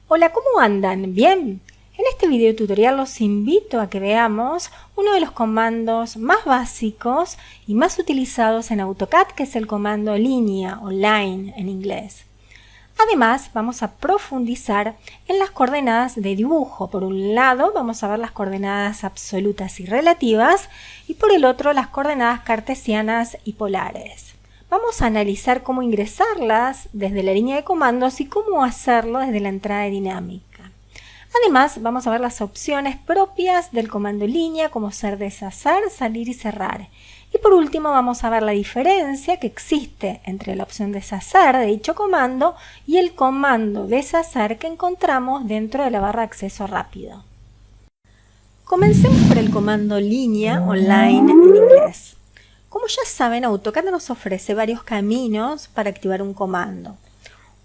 Hola, ¿cómo andan? ¿Bien? En este video tutorial los invito a que veamos uno de los comandos más básicos y más utilizados en AutoCAD, que es el comando línea o line en inglés. Además, vamos a profundizar en las coordenadas de dibujo. Por un lado, vamos a ver las coordenadas absolutas y relativas, y por el otro, las coordenadas cartesianas y polares. Vamos a analizar cómo ingresarlas desde la línea de comandos y cómo hacerlo desde la entrada de dinámica. Además, vamos a ver las opciones propias del comando línea, como ser deshacer, salir y cerrar. Y por último, vamos a ver la diferencia que existe entre la opción deshacer de dicho comando y el comando deshacer que encontramos dentro de la barra de acceso rápido. Comencemos por el comando línea o line en inglés. Como ya saben, AutoCAD nos ofrece varios caminos para activar un comando.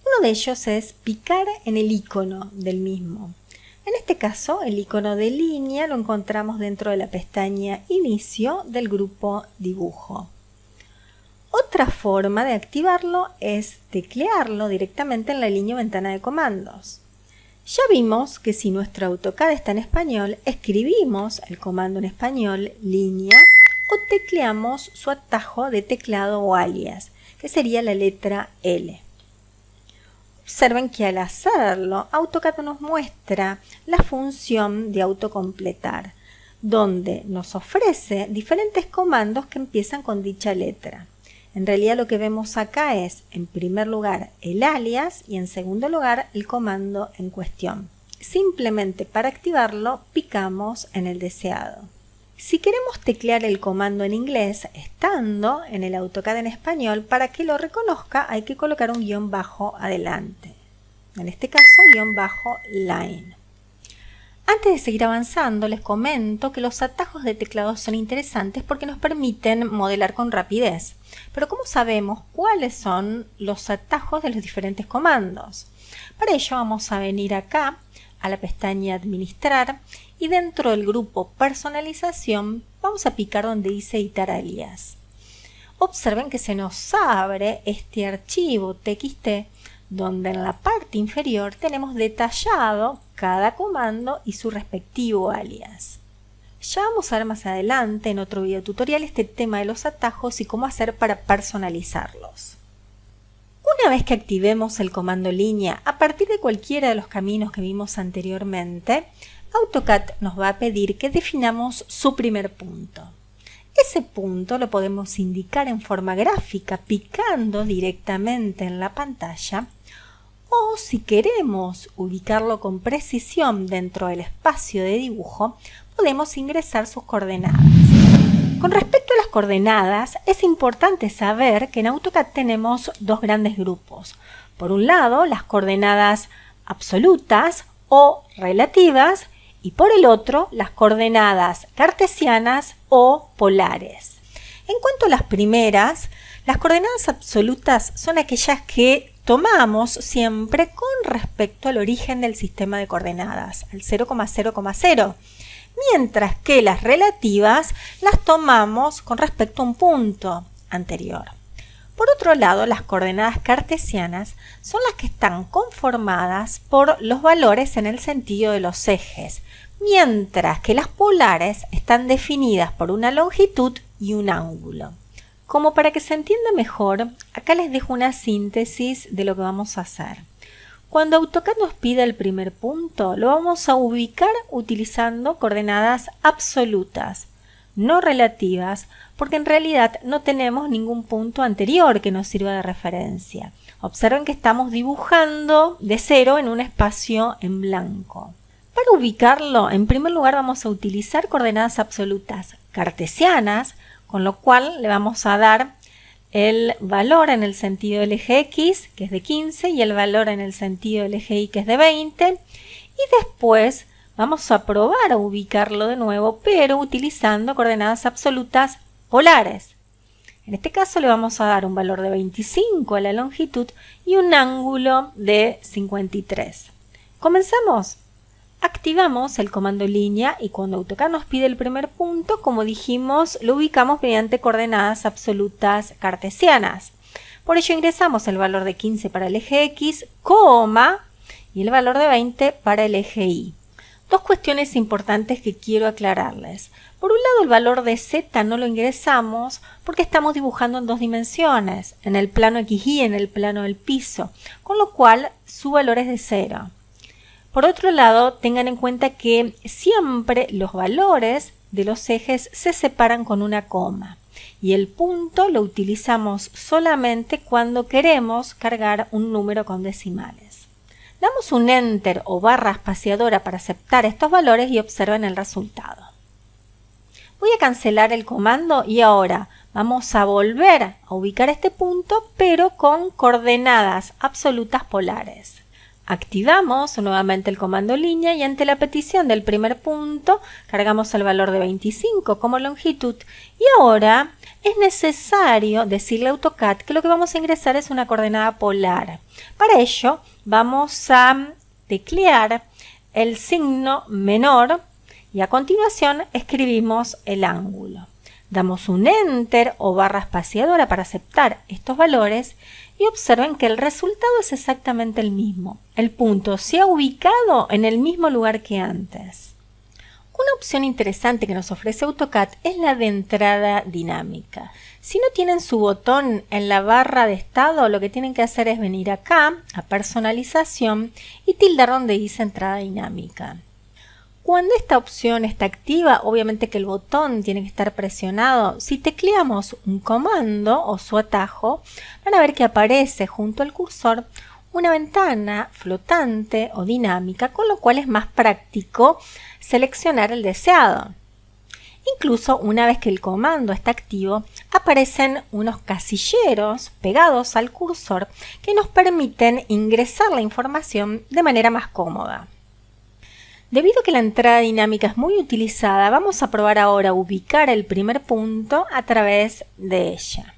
Uno de ellos es picar en el icono del mismo. En este caso, el icono de línea lo encontramos dentro de la pestaña Inicio del grupo Dibujo. Otra forma de activarlo es teclearlo directamente en la línea o ventana de comandos. Ya vimos que si nuestro AutoCAD está en español, escribimos el comando en español línea o tecleamos su atajo de teclado o alias, que sería la letra L. Observen que al hacerlo, AutoCAD nos muestra la función de autocompletar, donde nos ofrece diferentes comandos que empiezan con dicha letra. En realidad lo que vemos acá es, en primer lugar, el alias y en segundo lugar, el comando en cuestión. Simplemente para activarlo, picamos en el deseado. Si queremos teclear el comando en inglés, estando en el AutoCAD en español, para que lo reconozca hay que colocar un guión bajo adelante. En este caso, guión bajo line. Antes de seguir avanzando, les comento que los atajos de teclado son interesantes porque nos permiten modelar con rapidez. Pero ¿cómo sabemos cuáles son los atajos de los diferentes comandos? Para ello vamos a venir acá a la pestaña Administrar y dentro del grupo Personalización vamos a picar donde dice Editar alias. Observen que se nos abre este archivo TXT donde en la parte inferior tenemos detallado cada comando y su respectivo alias. Ya vamos a ver más adelante en otro video tutorial este tema de los atajos y cómo hacer para personalizarlos. Una vez que activemos el comando línea a partir de cualquiera de los caminos que vimos anteriormente, AutoCAD nos va a pedir que definamos su primer punto. Ese punto lo podemos indicar en forma gráfica picando directamente en la pantalla, o si queremos ubicarlo con precisión dentro del espacio de dibujo, podemos ingresar sus coordenadas. Con respecto a las coordenadas, es importante saber que en AutoCAD tenemos dos grandes grupos. Por un lado, las coordenadas absolutas o relativas, y por el otro, las coordenadas cartesianas o polares. En cuanto a las primeras, las coordenadas absolutas son aquellas que tomamos siempre con respecto al origen del sistema de coordenadas, al 0,0,0, mientras que las relativas las tomamos con respecto a un punto anterior. Por otro lado, las coordenadas cartesianas son las que están conformadas por los valores en el sentido de los ejes, mientras que las polares están definidas por una longitud y un ángulo. Como para que se entienda mejor, acá les dejo una síntesis de lo que vamos a hacer. Cuando AutoCAD nos pida el primer punto, lo vamos a ubicar utilizando coordenadas absolutas, no relativas, porque en realidad no tenemos ningún punto anterior que nos sirva de referencia. Observen que estamos dibujando de cero en un espacio en blanco. Para ubicarlo, en primer lugar vamos a utilizar coordenadas absolutas cartesianas, con lo cual le vamos a dar el valor en el sentido del eje X, que es de 15, y el valor en el sentido del eje Y, que es de 20, y después vamos a probar a ubicarlo de nuevo, pero utilizando coordenadas absolutas polares. En este caso le vamos a dar un valor de 25 a la longitud y un ángulo de 53. ¿Comenzamos? Activamos el comando línea y cuando AutoCAD nos pide el primer punto, como dijimos, lo ubicamos mediante coordenadas absolutas cartesianas. Por ello ingresamos el valor de 15 para el eje X, coma, y el valor de 20 para el eje Y. Dos cuestiones importantes que quiero aclararles. Por un lado, el valor de Z no lo ingresamos porque estamos dibujando en dos dimensiones, en el plano XY y en el plano del piso, con lo cual su valor es de 0. Por otro lado, tengan en cuenta que siempre los valores de los ejes se separan con una coma y el punto lo utilizamos solamente cuando queremos cargar un número con decimales. Damos un Enter o barra espaciadora para aceptar estos valores y observen el resultado. Voy a cancelar el comando y ahora vamos a volver a ubicar este punto, pero con coordenadas absolutas polares. Activamos nuevamente el comando línea y ante la petición del primer punto cargamos el valor de 25 como longitud y ahora es necesario decirle a AutoCAD que lo que vamos a ingresar es una coordenada polar. Para ello vamos a teclear el signo menor y a continuación escribimos el ángulo. Damos un Enter o barra espaciadora para aceptar estos valores y observen que el resultado es exactamente el mismo. El punto se ha ubicado en el mismo lugar que antes. Una opción interesante que nos ofrece AutoCAD es la de entrada dinámica. Si no tienen su botón en la barra de estado, lo que tienen que hacer es venir acá a personalización y tildar donde dice entrada dinámica. Cuando esta opción está activa, obviamente que el botón tiene que estar presionado. Si tecleamos un comando o su atajo, van a ver que aparece junto al cursor una ventana flotante o dinámica, con lo cual es más práctico seleccionar el deseado. Incluso una vez que el comando está activo, aparecen unos casilleros pegados al cursor que nos permiten ingresar la información de manera más cómoda. Debido a que la entrada dinámica es muy utilizada, vamos a probar ahora ubicar el primer punto a través de ella.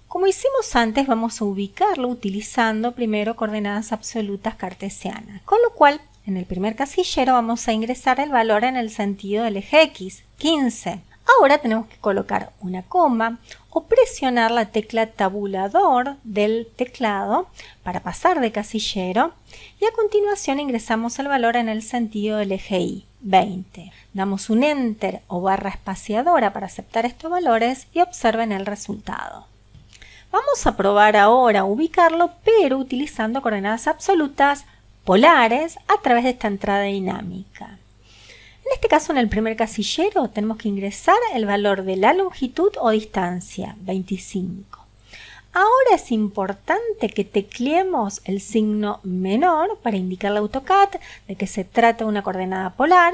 Como hicimos antes, vamos a ubicarlo utilizando primero coordenadas absolutas cartesianas, con lo cual en el primer casillero vamos a ingresar el valor en el sentido del eje X, 15. Ahora tenemos que colocar una coma o presionar la tecla tabulador del teclado para pasar de casillero y a continuación ingresamos el valor en el sentido del eje Y, 20. Damos un Enter o barra espaciadora para aceptar estos valores y observen el resultado. Vamos a probar ahora ubicarlo, pero utilizando coordenadas absolutas polares a través de esta entrada dinámica. En este caso, en el primer casillero, tenemos que ingresar el valor de la longitud o distancia, 25. Ahora es importante que tecleemos el signo menor para indicarle a AutoCAD de que se trata de una coordenada polar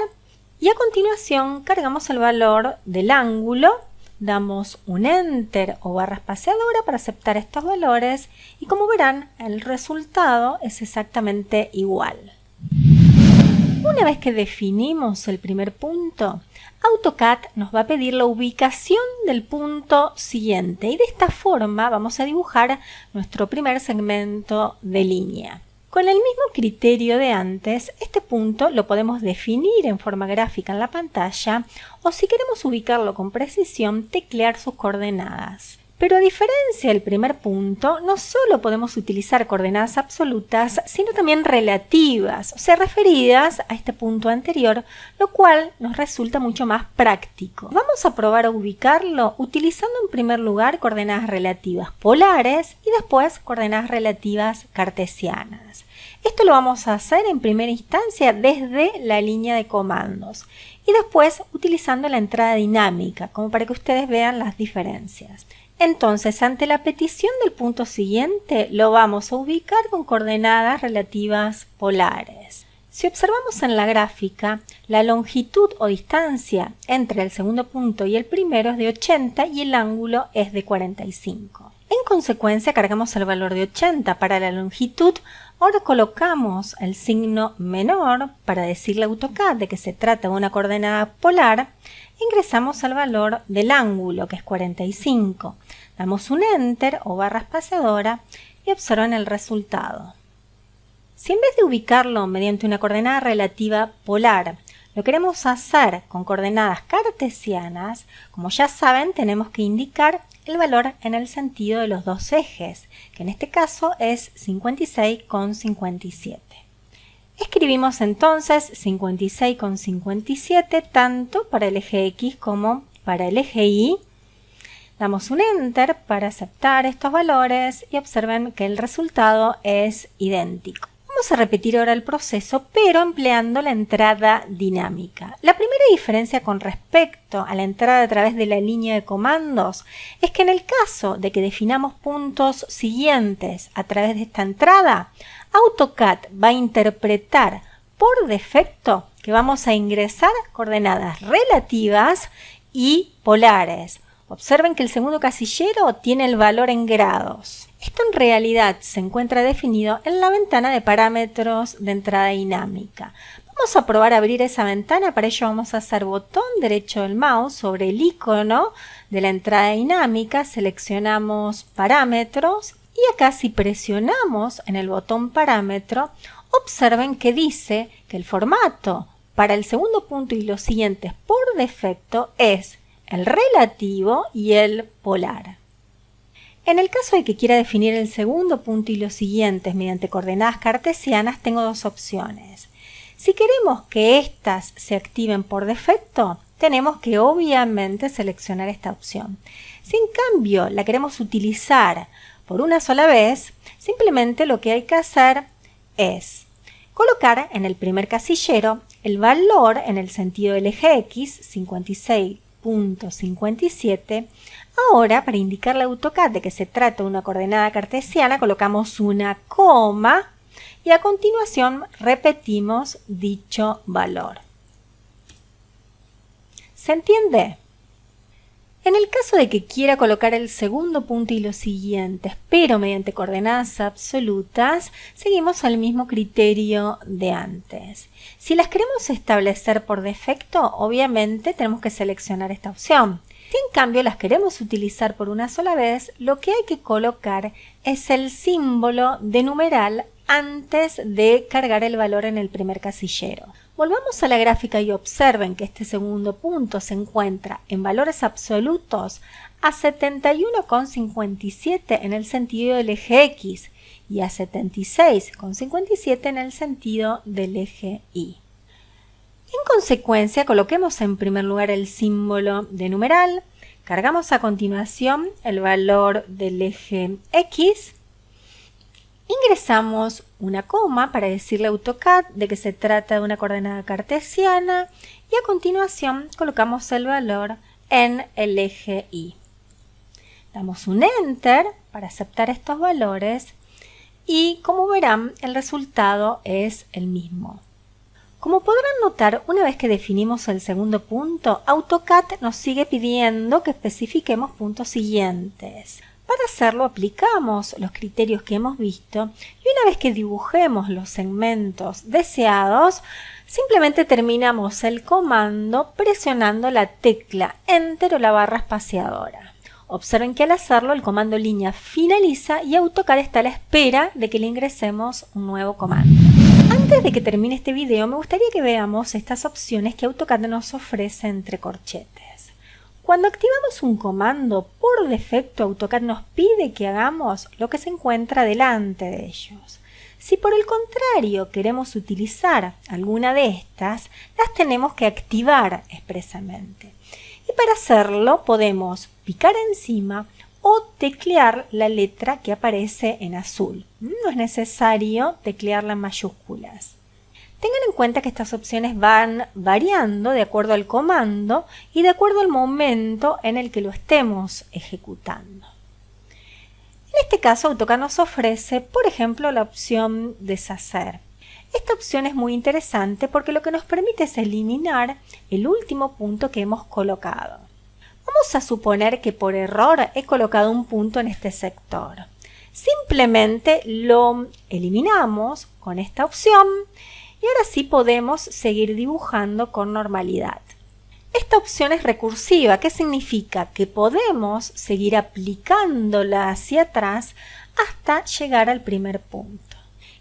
y a continuación cargamos el valor del ángulo, damos un Enter o barra espaciadora para aceptar estos valores y como verán el resultado es exactamente igual. Una vez que definimos el primer punto, AutoCAD nos va a pedir la ubicación del punto siguiente y de esta forma vamos a dibujar nuestro primer segmento de línea. Con el mismo criterio de antes, este punto lo podemos definir en forma gráfica en la pantalla o si queremos ubicarlo con precisión, teclear sus coordenadas. Pero a diferencia del primer punto, no solo podemos utilizar coordenadas absolutas, sino también relativas, o sea, referidas a este punto anterior, lo cual nos resulta mucho más práctico. Vamos a probar a ubicarlo utilizando en primer lugar coordenadas relativas polares y después coordenadas relativas cartesianas. Esto lo vamos a hacer en primera instancia desde la línea de comandos y después utilizando la entrada dinámica, como para que ustedes vean las diferencias. Entonces, ante la petición del punto siguiente, lo vamos a ubicar con coordenadas relativas polares. Si observamos en la gráfica, la longitud o distancia entre el segundo punto y el primero es de 80 y el ángulo es de 45. En consecuencia, cargamos el valor de 80 para la longitud. Ahora colocamos el signo menor para decirle a AutoCAD de que se trata de una coordenada polar. Ingresamos el valor del ángulo, que es 45. Damos un Enter o barra espaciadora y observen el resultado. Si en vez de ubicarlo mediante una coordenada relativa polar, lo queremos hacer con coordenadas cartesianas, como ya saben, tenemos que indicar el valor en el sentido de los dos ejes, que en este caso es 56,57. Escribimos entonces 56,57 tanto para el eje X como para el eje Y. Damos un Enter para aceptar estos valores y observen que el resultado es idéntico. Vamos a repetir ahora el proceso, pero empleando la entrada dinámica. La primera diferencia con respecto a la entrada a través de la línea de comandos es que en el caso de que definamos puntos siguientes a través de esta entrada, AutoCAD va a interpretar por defecto que vamos a ingresar coordenadas relativas y polares. Observen que el segundo casillero tiene el valor en grados. Esto en realidad se encuentra definido en la ventana de parámetros de entrada dinámica. Vamos a probar a abrir esa ventana. Para ello vamos a hacer botón derecho del mouse sobre el icono de la entrada dinámica. Seleccionamos parámetros y acá si presionamos en el botón parámetro, observen que dice que el formato para el segundo punto y los siguientes por defecto es el relativo y el polar. En el caso de que quiera definir el segundo punto y los siguientes mediante coordenadas cartesianas, tengo dos opciones. Si queremos que éstas se activen por defecto, tenemos que obviamente seleccionar esta opción. Si en cambio la queremos utilizar por una sola vez, simplemente lo que hay que hacer es colocar en el primer casillero el valor en el sentido del eje X, 56,57. Ahora, para indicarle a AutoCAD de que se trata de una coordenada cartesiana, colocamos una coma y a continuación repetimos dicho valor. ¿Se entiende? En el caso de que quiera colocar el segundo punto y los siguientes, pero mediante coordenadas absolutas, seguimos el mismo criterio de antes. Si las queremos establecer por defecto, obviamente tenemos que seleccionar esta opción. Si en cambio las queremos utilizar por una sola vez, lo que hay que colocar es el símbolo de numeral antes de cargar el valor en el primer casillero. Volvamos a la gráfica y observen que este segundo punto se encuentra en valores absolutos a 71,57 en el sentido del eje X y a 76,57 en el sentido del eje Y. En consecuencia, coloquemos en primer lugar el símbolo de numeral, cargamos a continuación el valor del eje X, ingresamos una coma para decirle a AutoCAD de que se trata de una coordenada cartesiana y a continuación colocamos el valor en el eje Y. Damos un Enter para aceptar estos valores y como verán el resultado es el mismo. Como podrán notar, una vez que definimos el segundo punto, AutoCAD nos sigue pidiendo que especifiquemos puntos siguientes. Para hacerlo aplicamos los criterios que hemos visto y una vez que dibujemos los segmentos deseados, simplemente terminamos el comando presionando la tecla Enter o la barra espaciadora. Observen que al hacerlo el comando línea finaliza y AutoCAD está a la espera de que le ingresemos un nuevo comando. Antes de que termine este video, me gustaría que veamos estas opciones que AutoCAD nos ofrece entre corchetes. Cuando activamos un comando, por defecto AutoCAD nos pide que hagamos lo que se encuentra delante de ellos. Si por el contrario queremos utilizar alguna de estas, las tenemos que activar expresamente. Y para hacerlo podemos picar encima o teclear la letra que aparece en azul. No es necesario teclearla en mayúsculas. Tengan en cuenta que estas opciones van variando de acuerdo al comando y de acuerdo al momento en el que lo estemos ejecutando. En este caso, AutoCAD nos ofrece, por ejemplo, la opción deshacer. Esta opción es muy interesante porque lo que nos permite es eliminar el último punto que hemos colocado. Vamos a suponer que por error he colocado un punto en este sector. Simplemente lo eliminamos con esta opción y ahora sí podemos seguir dibujando con normalidad. Esta opción es recursiva, que significa que podemos seguir aplicándola hacia atrás hasta llegar al primer punto.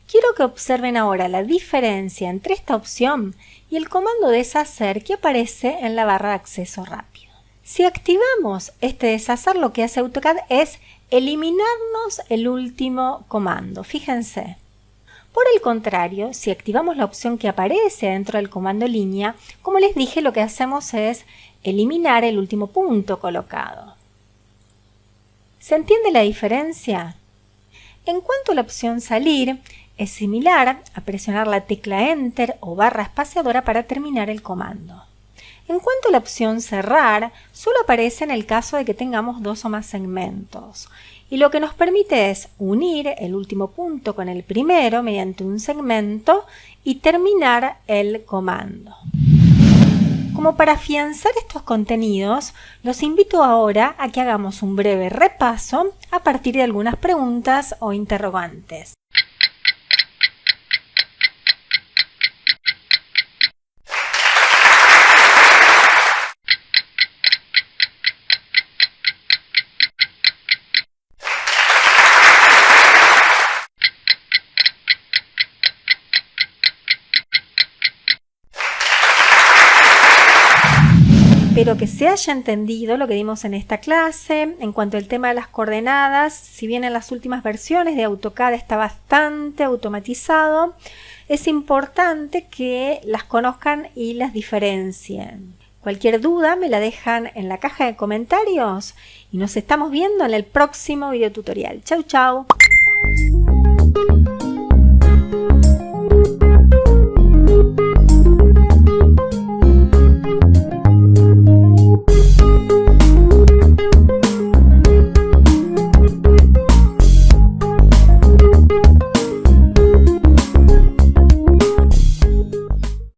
Quiero que observen ahora la diferencia entre esta opción y el comando deshacer que aparece en la barra de acceso rápido. Si activamos este deshacer, lo que hace AutoCAD es eliminarnos el último comando. Fíjense. Por el contrario, si activamos la opción que aparece dentro del comando línea, como les dije, lo que hacemos es eliminar el último punto colocado. ¿Se entiende la diferencia? En cuanto a la opción salir, es similar a presionar la tecla Enter o barra espaciadora para terminar el comando. En cuanto a la opción cerrar, solo aparece en el caso de que tengamos dos o más segmentos. Y lo que nos permite es unir el último punto con el primero mediante un segmento y terminar el comando. Como para afianzar estos contenidos, los invito ahora a que hagamos un breve repaso a partir de algunas preguntas o interrogantes. Espero que se haya entendido lo que vimos en esta clase. En cuanto al tema de las coordenadas, si bien en las últimas versiones de AutoCAD está bastante automatizado, es importante que las conozcan y las diferencien. Cualquier duda me la dejan en la caja de comentarios y nos estamos viendo en el próximo video tutorial. Chau, chau.